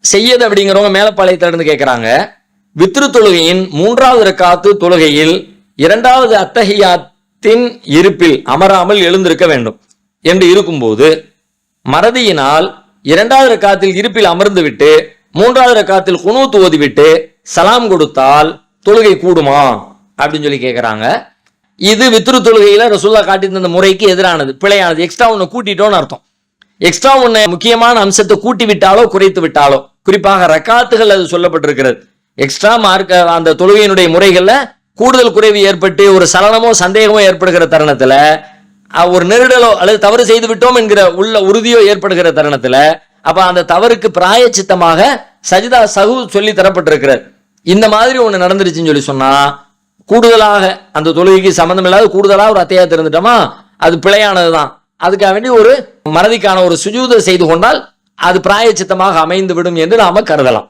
செய்யது அப்படிங்கிறவங்க மேலப்பாளையத்துல இருந்து கேட்கிறாங்க, வித்ரு தொழுகையின் 3வது ரக்காத்து தொழுகையில் 2வது அத்தஹியாத்தின் இருப்பில் அமராமல் எழுந்திருக்க வேண்டும் என்று இருக்கும்போது மறதியினால் 2வது ரக்காத்தில் இருப்பில் அமர்ந்து விட்டு 3வது ரக்காத்தில் குனூத் ஓதிவிட்டு சலாம் கொடுத்தால் தொழுகை கூடுமா அப்படின்னு சொல்லி கேட்கிறாங்க. இது வித்ரு தொழுகையில ரசூலுல்லாஹ் காட்டி தந்த முறைக்கு எதிரானது, பிழையானது. எக்ஸ்ட்ரா ஒன்று கூட்டிட்டோன்னு அர்த்தம். எக்ஸ்ட்ரா ஒன்று முக்கியமான அம்சத்தை கூட்டி விட்டாலோ குறைத்து விட்டாலோ, குறிப்பாக ரக்காத்துகள் அது சொல்லப்பட்டிருக்கிறது. எக்ஸ்ட்ரா மார்க்க அந்த தொழுகையினுடைய முறைகள்ல கூடுதல் குறைவு ஏற்பட்டு ஒரு சலனமோ சந்தேகமோ ஏற்படுகிற தருணத்துல, ஒரு நெருடலோ அல்லது தவறு செய்து விட்டோம் என்கிற உள்ள உறுதியோ ஏற்படுகிற தருணத்துல, அப்ப அந்த தவறுக்கு பிராயச்சித்தமாக சஜிதா சஹு சொல்லி தரப்பட்டிருக்கிறது. இந்த மாதிரி ஒண்ணு நடந்துருச்சுன்னு சொல்லி சொன்னா, கூடுதலாக அந்த தொழுகைக்கு சம்பந்தம் இல்லாத கூடுதலாக ஒரு அத்தையாத்து இருந்துட்டோமா, அது பிழையானதுதான். அதுக்காக வேண்டி ஒரு மறதிக்கான ஒரு சுஜூதை செய்து கொண்டால் அது பிராயச்சித்தமாக அமைந்து விடும் என்று நாம கருதலாம்.